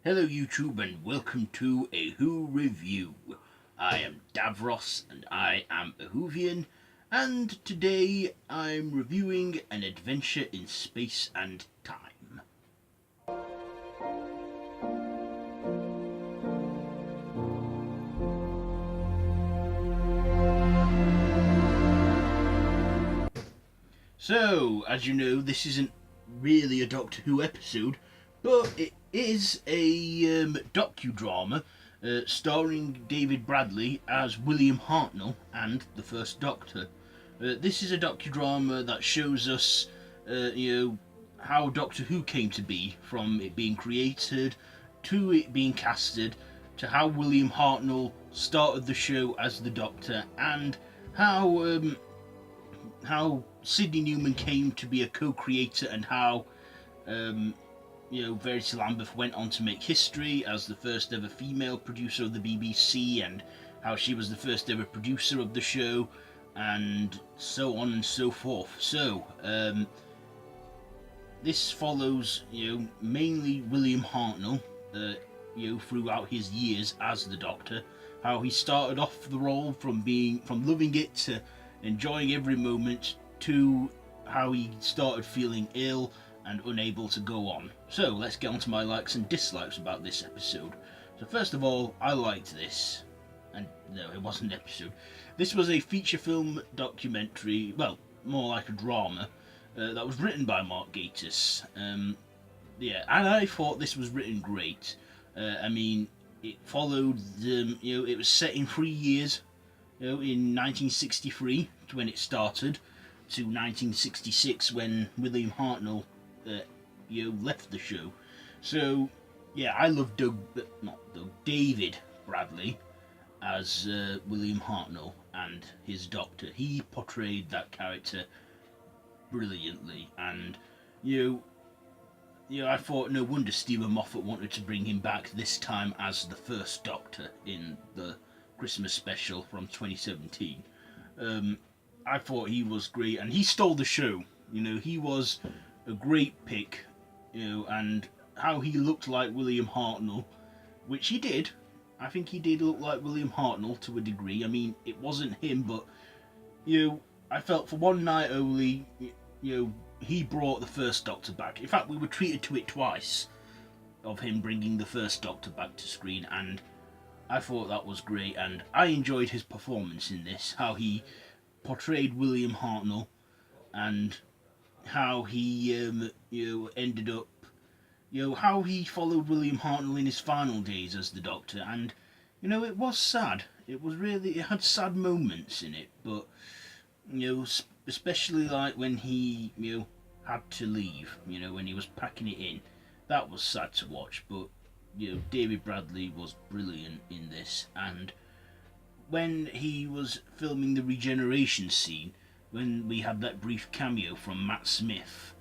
Hello YouTube and welcome to a Who review. I am Davros and I am a Whovian, and today I'm reviewing An Adventure in Space and Time. So, as you know, this isn't really a Doctor Who episode, but it is a docudrama starring David Bradley as William Hartnell and the First Doctor. This is a docudrama that shows us, how Doctor Who came to be, from it being created to it being casted, to how William Hartnell started the show as the Doctor, and how Sidney Newman came to be a co-creator, and how Verity Lambeth went on to make history as the first ever female producer of the BBC, and how she was the first ever producer of the show, and so on and so forth. So this follows mainly William Hartnell throughout his years as the Doctor, how he started off the role from loving it to enjoying every moment, to how he started feeling ill and unable to go on. So let's get on to my likes and dislikes about this episode. So first of all, I liked this. And no, it wasn't an episode. This was a feature film documentary, well, more like a drama, that was written by Mark Gatiss. And I thought this was written great. It followed, it was set in 3 years, in 1963 when it started, to 1966 when William Hartnell left the show. So yeah, I love David Bradley as William Hartnell and his Doctor. He portrayed that character brilliantly, and I thought no wonder Stephen Moffat wanted to bring him back, this time as the First Doctor in the Christmas special from 2017. I thought he was great, and he stole the show. He was a great pick, and how he looked like William Hartnell, which he did. I think he did look like William Hartnell to a degree. It wasn't him, but I felt for one night only, he brought the First Doctor back. In fact, we were treated to it twice, of him bringing the First Doctor back to screen, and I thought that was great, and I enjoyed his performance in this, how he portrayed William Hartnell, and how he ended up, how he followed William Hartnell in his final days as the Doctor. And it was sad. It had sad moments in it, but especially like when he had to leave, when he was packing it in, that was sad to watch. But David Bradley was brilliant in this, and when he was filming the regeneration scene, when we had that brief cameo from Matt Smith,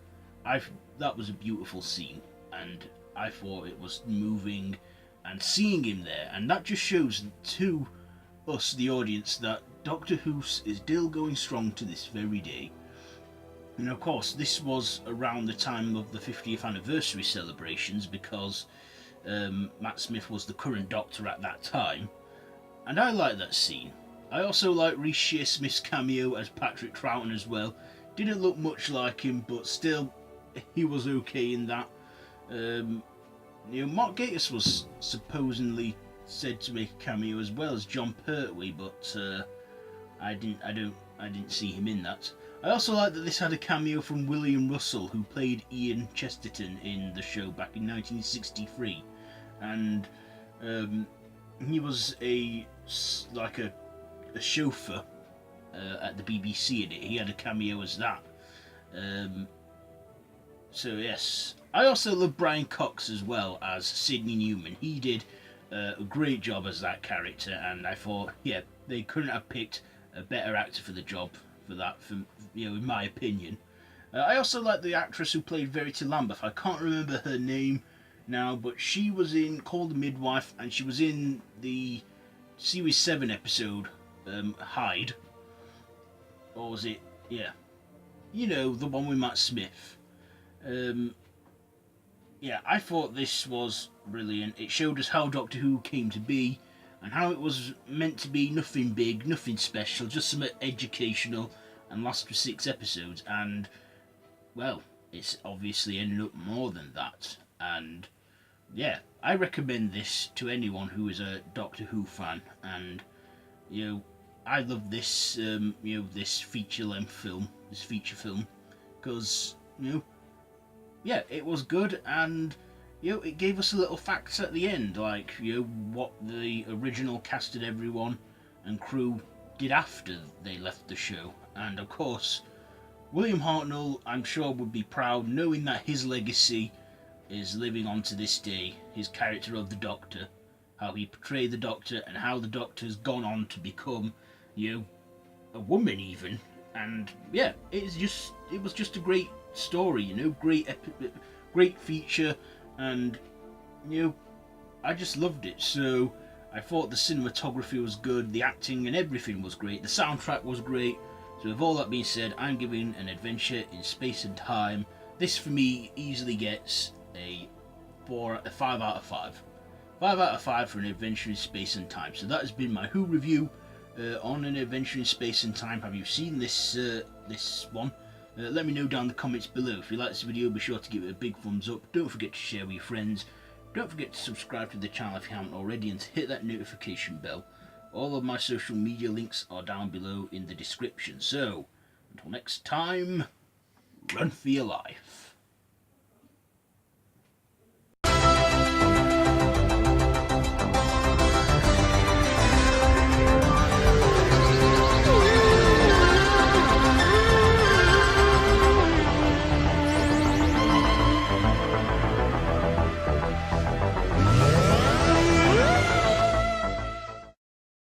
that was a beautiful scene, and I thought it was moving, and seeing him there, and that just shows to us, the audience, that Doctor Who is still going strong to this very day. And of course, this was around the time of the 50th anniversary celebrations, because Matt Smith was the current Doctor at that time, and I like that scene. I also like Rhys Shearsmith's cameo as Patrick Troughton as well. Didn't look much like him, but still, he was okay in that. Mark Gatiss was supposedly said to make a cameo as well as John Pertwee, but I didn't see him in that. I also like that this had a cameo from William Russell, who played Ian Chesterton in the show back in 1963, and he was a chauffeur at the BBC in it. He had a cameo as that. So yes, I also love Brian Cox as well as Sidney Newman. He did a great job as that character, and I thought, yeah, they couldn't have picked a better actor for the job for that, in my opinion. I also like the actress who played Verity Lambeth. I can't remember her name now, but she was in Call the Midwife, and she was in the Series 7 episode, Hyde. Or was it? Yeah. The one with Matt Smith. Yeah, I thought this was brilliant. It showed us how Doctor Who came to be and how it was meant to be nothing big, nothing special, just something educational, and last for 6 episodes. And, well, it's obviously ended up more than that. And, yeah, I recommend this to anyone who is a Doctor Who fan. And, you know, I love this, this feature-length film, this feature film, because, yeah, it was good, and it gave us a little facts at the end, like what the original casted everyone and crew did after they left the show, and of course, William Hartnell, I'm sure, would be proud knowing that his legacy is living on to this day. His character of the Doctor, how he portrayed the Doctor, and how the Doctor's gone on to become, a woman even, and yeah, it was just a great story, great feature, and I just loved it. So I thought the cinematography was good, the acting and everything was great, the soundtrack was great. So with all that being said, I'm giving An Adventure in Space and Time. This for me easily gets a 5 out of 5. 5 out of 5 for An Adventure in Space and Time. So that has been my Who review on An Adventure in Space and Time. Have you seen this one? Let me know down in the comments below. If you like this video, be sure to give it a big thumbs up. Don't forget to share with your friends. Don't forget to subscribe to the channel if you haven't already, and to hit that notification bell. All of my social media links are down below in the description. So, until next time, run for your life.